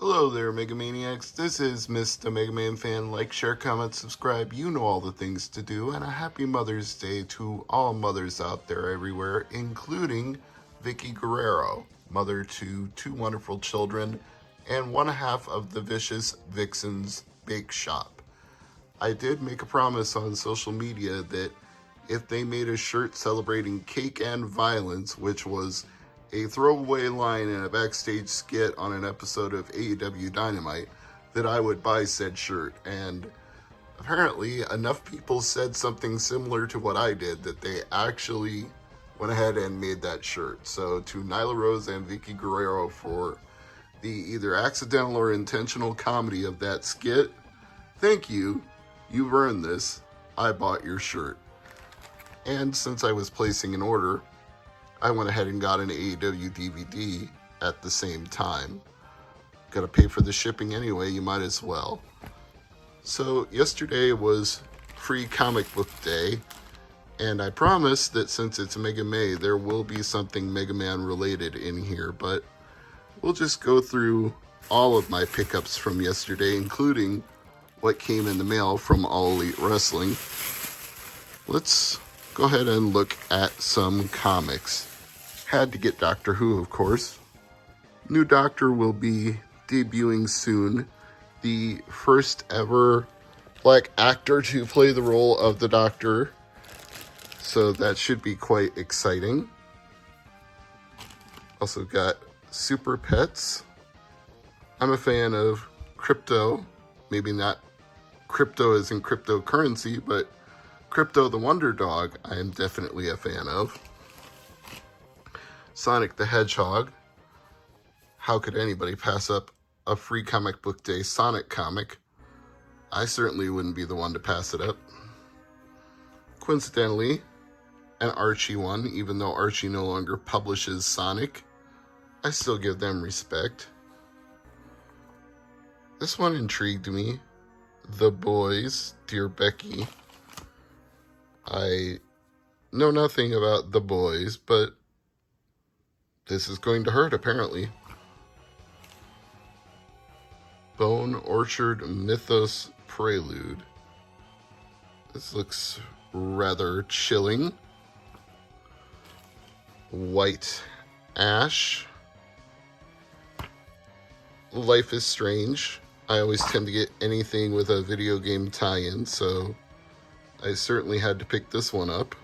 Hello there, Megamaniacs. This is Mr. Mega Man Fan. Like, share, comment, subscribe. You know all the things to do. And a happy Mother's Day to all mothers out there everywhere, including Vicky Guerrero, mother to two wonderful children and one half of the vicious Vixen's Bake Shop. I did make a promise on social media that if they made a shirt celebrating cake and violence, which was a throwaway line in a backstage skit on an episode of AEW Dynamite, that I would buy said shirt. And apparently enough people said something similar to what I did that they actually went ahead and made that shirt. So to Nyla Rose and Vicky Guerrero for the either accidental or intentional comedy of that skit, thank you. You've earned this. I bought your shirt. And since I was placing an order, I went ahead and got an AEW DVD at the same time. Gotta pay for the shipping anyway, you might as well. So yesterday was Free Comic Book Day, and I promised that since it's Mega May, there will be something Mega Man related in here, but we'll just go through all of my pickups from yesterday, including what came in the mail from All Elite Wrestling. Let's go ahead and look at some comics. Had to get Doctor Who, of course. New Doctor will be debuting soon. The first ever black actor to play the role of the Doctor. So that should be quite exciting. Also got Super Pets. I'm a fan of crypto. Maybe not crypto as in cryptocurrency, but Crypto the Wonder Dog I am definitely a fan of. Sonic the Hedgehog. How could anybody pass up a Free Comic Book Day Sonic comic? I certainly wouldn't be the one to pass it up. Coincidentally, an Archie one, even though Archie no longer publishes Sonic, I still give them respect. This one intrigued me. The Boys, Dear Becky. I know nothing about The Boys, but this is going to hurt, apparently. Bone Orchard Mythos Prelude. This looks rather chilling. White Ash. Life is Strange. I always tend to get anything with a video game tie-in, so I certainly had to pick this one up.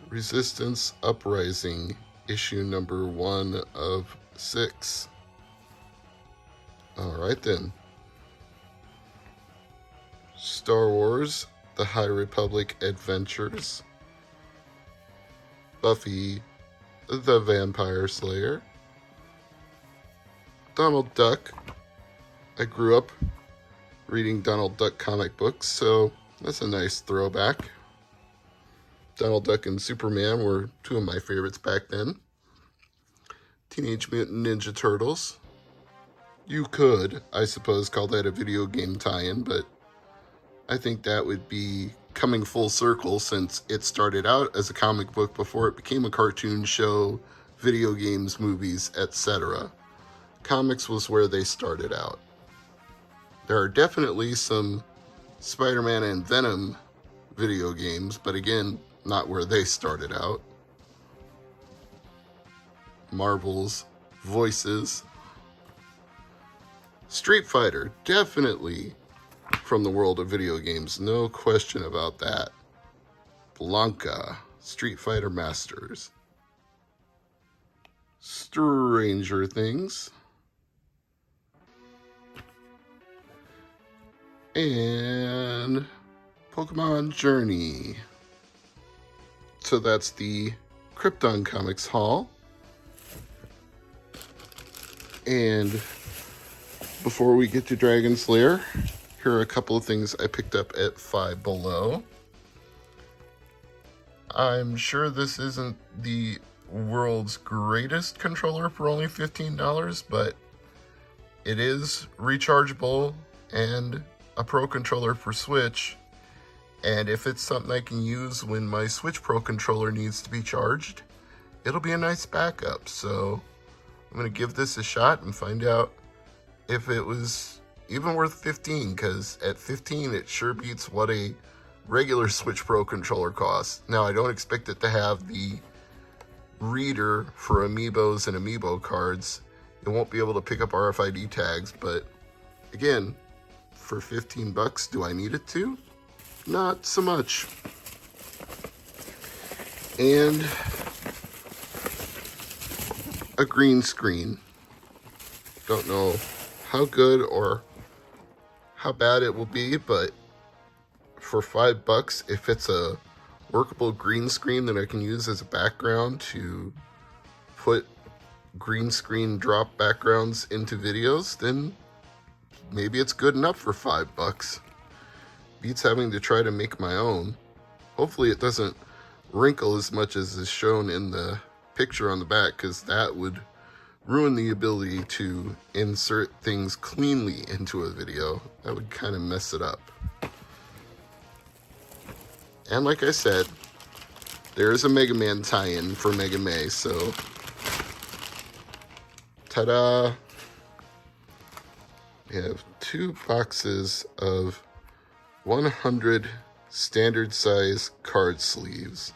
Resistance Uprising, issue number 1 of 6. Alright then. Star Wars, The High Republic Adventures. Buffy, the Vampire Slayer. Donald Duck. I grew up reading Donald Duck comic books, so that's a nice throwback. Donald Duck and Superman were two of my favorites back then. Teenage Mutant Ninja Turtles. You could, I suppose, call that a video game tie-in, but I think that would be coming full circle since it started out as a comic book before it became a cartoon show, video games, movies, etc. Comics was where they started out. There are definitely some Spider-Man and Venom video games, but again, not where they started out. Marvel's Voices. Street Fighter, definitely from the world of video games, no question about that. Blanca, Street Fighter Masters. Stranger Things. And Pokemon Journey. So that's the Krypton Comics haul. And before we get to Dragonslayer, here are a couple of things I picked up at Five Below. I'm sure this isn't the world's greatest controller for only $15, but it is rechargeable and a Pro controller for Switch. And if it's something I can use when my Switch Pro controller needs to be charged, it'll be a nice backup. So I'm going to give this a shot and find out if it was even worth 15, because at 15 it sure beats what a regular Switch Pro controller costs. Now, I don't expect it to have the reader for amiibos and amiibo cards. It won't be able to pick up RFID tags, but again, for 15 bucks, do I need it to? Not so much. And a green screen. Don't know how good or how bad it will be, but for $5, if it's a workable green screen that I can use as a background to put green screen drop backgrounds into videos, then maybe it's good enough for $5. Beats having to try to make my own. Hopefully it doesn't wrinkle as much as is shown in the picture on the back, because that would ruin the ability to insert things cleanly into a video. That would kind of mess it up. And like I said, there is a Mega Man tie-in for Mega May, so ta-da! We have 2 boxes of 100 standard size card sleeves,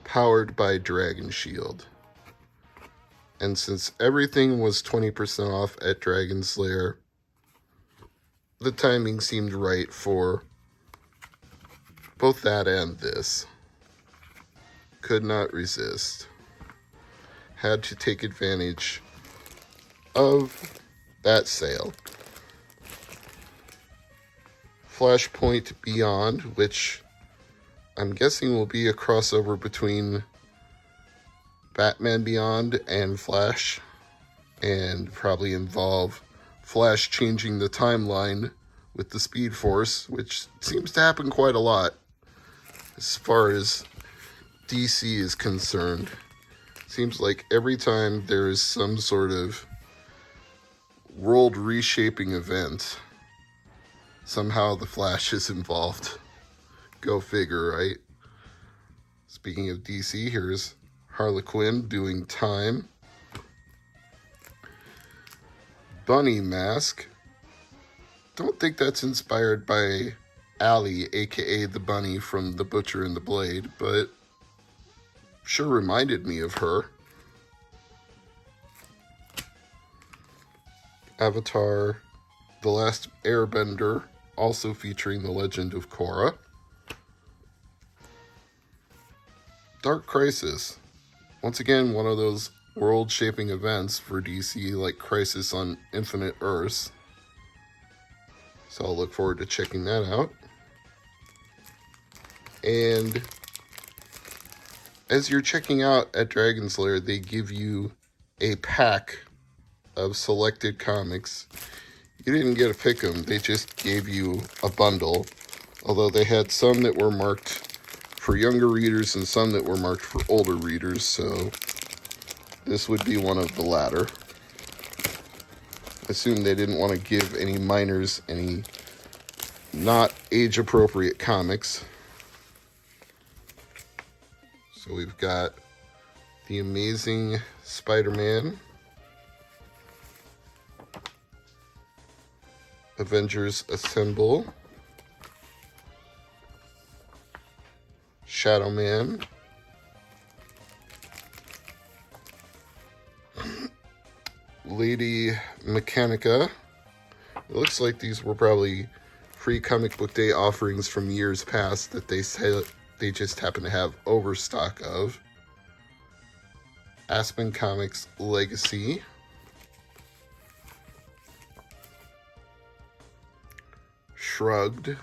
powered by Dragon Shield. And since everything was 20% off at Dragonslayer, the timing seemed right for both that and this. Could not resist. Had to take advantage of that sale. Flashpoint Beyond, which I'm guessing will be a crossover between Batman Beyond and Flash, and probably involve Flash changing the timeline with the Speed Force, which seems to happen quite a lot as far as DC is concerned. Seems like every time there is some sort of world reshaping event, somehow the Flash is involved. Go figure, right? Speaking of DC, here's Harley Quinn doing time. Bunny mask. Don't think that's inspired by Allie, aka the bunny from The Butcher and the Blade, but sure reminded me of her. Avatar: The Last Airbender, also featuring the legend of Korra. Dark Crisis. Once again, one of those world-shaping events for DC, like Crisis on Infinite Earths. So I'll look forward to checking that out. And as you're checking out at Dragonslayer, they give you a pack of selected comics. You didn't get to pick them, they just gave you a bundle. Although they had some that were marked for younger readers and some that were marked for older readers, so this would be one of the latter. I assume they didn't want to give any minors any not age-appropriate comics. So we've got The Amazing Spider-Man, Avengers Assemble, Shadow Man, Lady Mechanica. It looks like these were probably free comic book day offerings from years past that they said they just happen to have overstock of. Aspen Comics Legacy, Shrugged,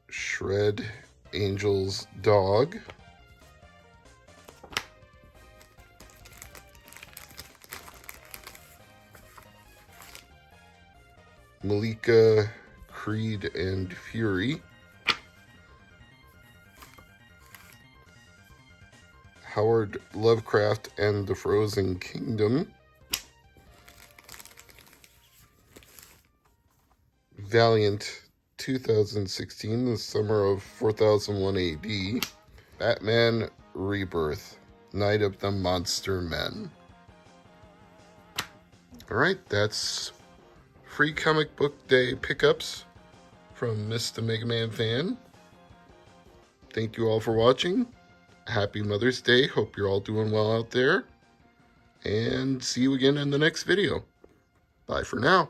Shred Angel's Dog, Malika, Creed and Fury, Howard Lovecraft and the Frozen Kingdom, Valiant 2016, the summer of 4001 AD, Batman Rebirth, Night of the Monster Men. Alright, that's free comic book day pickups from Mr. Mega Man Fan. Thank you all for watching. Happy Mother's Day. Hope you're all doing well out there. And see you again in the next video. Bye for now.